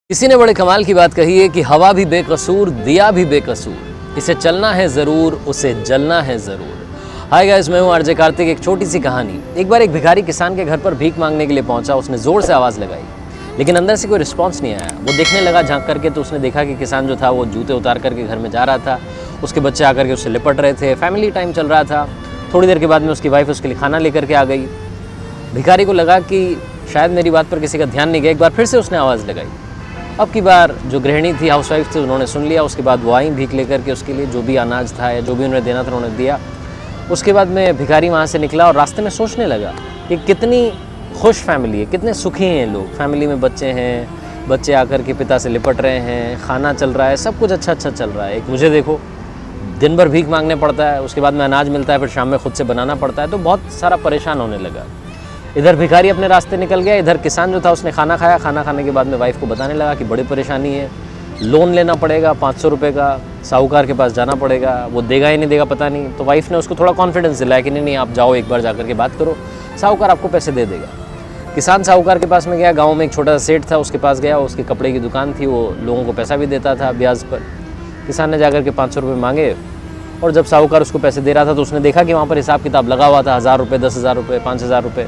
किसी ने बड़े कमाल की बात कही है कि हवा भी बेकसूर, दिया भी बेकसूर, इसे चलना है ज़रूर, उसे जलना है ज़रूर। हाय गाइस, मैं हूँ आरजे कार्तिक। एक छोटी सी कहानी। एक बार एक भिखारी किसान के घर पर भीख मांगने के लिए पहुंचा। उसने ज़ोर से आवाज़ लगाई, लेकिन अंदर से कोई रिस्पॉन्स नहीं आया। वो देखने लगा झांक करके, तो उसने देखा कि किसान जो था वो जूते उतार करके घर में जा रहा था। उसके बच्चे आकर के उससे लिपट रहे थे। फैमिली टाइम चल रहा था। थोड़ी देर के बाद में उसकी वाइफ उसके लिए खाना लेकर के आ गई। भिखारी को लगा कि शायद मेरी बात पर किसी का ध्यान नहीं गया। एक बार फिर से उसने आवाज़ लगाई। अब की बार जो गृहिणी थी, हाउसवाइफ थी, उन्होंने सुन लिया। उसके बाद वो आई भीख लेकर के उसके लिए जो भी अनाज था या जो भी उन्हें देना था उन्होंने दिया। उसके बाद में भिखारी वहाँ से निकला और रास्ते में सोचने लगा कि कितनी खुश फैमिली है, कितने सुखी हैं लोग। फैमिली में बच्चे हैं, बच्चे आकर के पिता से लिपट रहे हैं, खाना चल रहा है, सब कुछ अच्छा अच्छा चल रहा है। एक मुझे देखो, दिन भर भीख मांगने पड़ता है, उसके बाद में अनाज मिलता है, फिर शाम में खुद से बनाना पड़ता है, तो बहुत सारा परेशान होने लगा। इधर भिखारी अपने रास्ते निकल गया, इधर किसान जो था उसने खाना खाया। खाना खाने के बाद में वाइफ को बताने लगा कि बड़ी परेशानी है, लोन लेना पड़ेगा 500 रुपये का, साहूकार के पास जाना पड़ेगा, वो देगा ही नहीं देगा पता नहीं। तो वाइफ ने उसको थोड़ा कॉन्फिडेंस दिलाया कि नहीं आप जाओ, एक बार जाकर के बात करो, साहूकार आपको पैसे दे देगा। किसान साहूकार के पास में गया। गाँव में एक छोटा सा सेठ था, उसके पास गया। उसकी कपड़े की दुकान थी, वो लोगों को पैसा भी देता था ब्याज पर। किसान ने जाकर के 500 रुपये मांगे, और जब साहूकार उसको पैसे दे रहा था तो उसने देखा कि वहाँ पर हिसाब किताब लगा हुआ था, 1000 रुपये, 10,000 रुपये, 5,000 रुपये।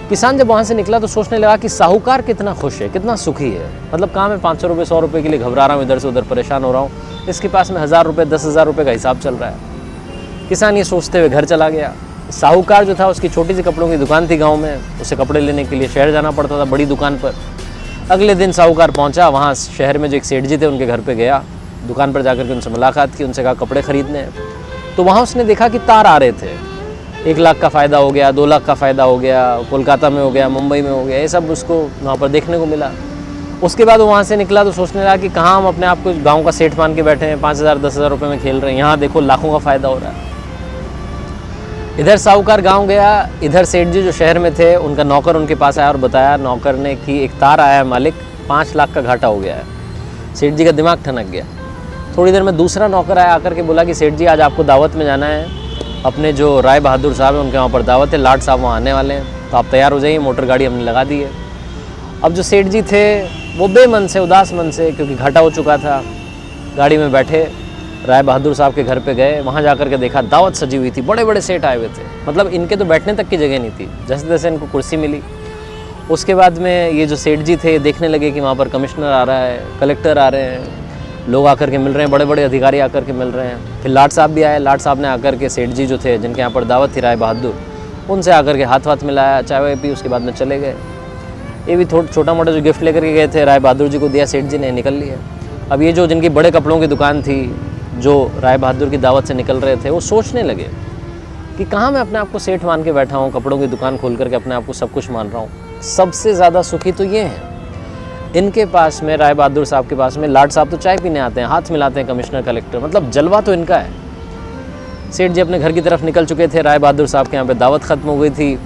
किसान जब वहाँ से निकला तो सोचने लगा कि साहूकार कितना खुश है, कितना सुखी है। मतलब कहाँ मैं 500 रुपये 100 रुपये के लिए घबरा रहा हूँ, इधर से उधर परेशान हो रहा हूँ, इसके पास में 1000 रुपये 10,000 रुपये का हिसाब चल रहा है। किसान ये सोचते हुए घर चला गया। साहूकार जो था, उसकी छोटी सी कपड़ों की दुकान थी गाँव में, उसे कपड़े लेने के लिए शहर जाना पड़ता था, बड़ी दुकान पर। अगले दिन साहूकार पहुँचा वहाँ शहर में, जो एक सेठ जी थे उनके घर पर गया। दुकान पर जाकर के उनसे मुलाकात की, उनसे कहा कपड़े खरीदने। तो वहाँ उसने देखा कि तार आ रहे थे। 1 लाख का फ़ायदा हो गया, 2 लाख का फ़ायदा हो गया, कोलकाता में हो गया, मुंबई में हो गया, ये सब उसको वहाँ पर देखने को मिला। उसके बाद वो वहाँ से निकला तो सोचने लगा कि कहाँ हम अपने आप को गांव का सेठ मान के बैठे हैं, 5,000 10,000 रुपये में खेल रहे हैं, यहाँ देखो लाखों का फ़ायदा हो रहा है। इधर साहूकार गाँव गया, इधर सेठ जी जो शहर में थे, उनका नौकर उनके पास आया और बताया नौकर ने कि एक तार आया है मालिक, 5 लाख का घाटा हो गया है। सेठ जी का दिमाग ठनक गया। थोड़ी देर में दूसरा नौकर आया, आकर के बोला कि सेठ जी आज आपको दावत में जाना है, अपने जो राय बहादुर साहब हैं उनके वहाँ पर दावत है, लाट साहब वहाँ आने वाले हैं, तो आप तैयार हो जाइए, मोटर गाड़ी हमने लगा दी है। अब जो सेठ जी थे वो बेमन से, उदास मन से, क्योंकि घाटा हो चुका था, गाड़ी में बैठे राय बहादुर साहब के घर पे गए। वहाँ जाकर के देखा दावत सजी हुई थी, बड़े बड़े सेठ आए हुए थे। मतलब इनके तो बैठने तक की जगह नहीं थी, जैसे तैसे इनको कुर्सी मिली। उसके बाद में ये जो सेठ जी थे देखने लगे कि वहाँ पर कमिश्नर आ रहा है, कलेक्टर आ रहे हैं, लोग आकर के मिल रहे हैं, बड़े बड़े अधिकारी आकर के मिल रहे हैं। फिर लाट साहब भी आए। लाट साहब ने आकर के सेठ जी जो थे, जिनके यहाँ पर दावत थी राय बहादुर, उनसे आकर के हाथ वाथ मिलाया, चाय वाय पी, उसके बाद में चले गए। ये भी छोटा मोटा जो गिफ्ट लेकर के गए थे राय बहादुर जी को दिया, सेठ जी ने निकल लिया। अब ये जो जिनकी बड़े कपड़ों की दुकान थी, जो राय बहादुर की दावत से निकल रहे थे, वो सोचने लगे कि कहाँ मैं अपने आप को सेठ मान के बैठा हूँ, कपड़ों की दुकान खोल करके अपने आप को सब कुछ मान रहा हूँ। सबसे ज़्यादा सुखी तो ये हैं। इनके पास में, राय बहादुर साहब के पास में, लाट साहब तो चाय पीने आते हैं, हाथ मिलाते हैं कमिश्नर कलेक्टर, मतलब जलवा तो इनका है। सेठ जी अपने घर की तरफ निकल चुके थे। राय बहादुर साहब के यहाँ पे दावत ख़त्म हो गई थी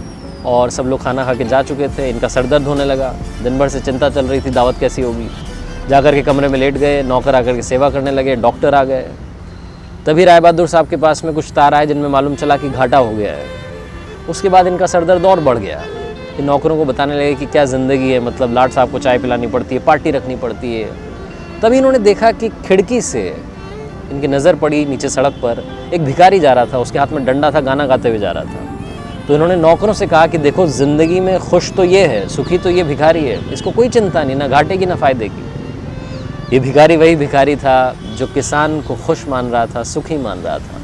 और सब लोग खाना खा के जा चुके थे। इनका सर दर्द होने लगा, दिन भर से चिंता चल रही थी दावत कैसी होगी। जाकर के कमरे में लेट गए, नौकर आकर के सेवा करने लगे, डॉक्टर आ गए। तभी राय बहादुर साहब के पास में कुछ तार आए जिनमें मालूम चला कि घाटा हो गया है। उसके बाद इनका सर दर्द और बढ़ गया। इन नौकरों को बताने लगे कि क्या ज़िंदगी है, मतलब लाट साहब को चाय पिलानी पड़ती है, पार्टी रखनी पड़ती है। तभी इन्होंने देखा कि खिड़की से इनकी नज़र पड़ी नीचे सड़क पर, एक भिखारी जा रहा था, उसके हाथ में डंडा था, गाना गाते हुए जा रहा था। तो इन्होंने नौकरों से कहा कि देखो ज़िंदगी में खुश तो ये है, सुखी तो ये भिखारी है, इसको कोई चिंता नहीं, ना घाटे की ना फ़ायदे की। ये भिखारी वही भिखारी था जो किसान को खुश मान रहा था, सुखी मान रहा था।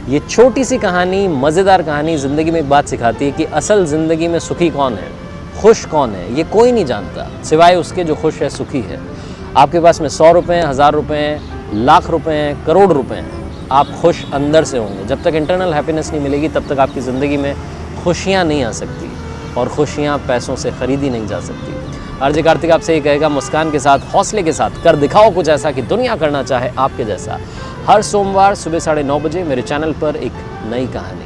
ये छोटी सी कहानी, मज़ेदार कहानी ज़िंदगी में एक बात सिखाती है कि असल ज़िंदगी में सुखी कौन है, खुश कौन है, ये कोई नहीं जानता सिवाय उसके जो खुश है, सुखी है। आपके पास में 100 रुपये हैं, 1000 रुपये हैं, लाख रुपये हैं, करोड़ रुपये हैं, आप खुश अंदर से होंगे। जब तक इंटरनल हैप्पीनेस नहीं मिलेगी तब तक आपकी ज़िंदगी में खुशियाँ नहीं आ सकती, और खुशियाँ पैसों से ख़रीदी नहीं जा सकती। आरजे कार्तिक आपसे ये कहेगा, मुस्कान के साथ, हौसले के साथ कर दिखाओ कुछ ऐसा कि दुनिया करना चाहे आपके जैसा। हर सोमवार सुबह 9:30 बजे मेरे चैनल पर एक नई कहानी।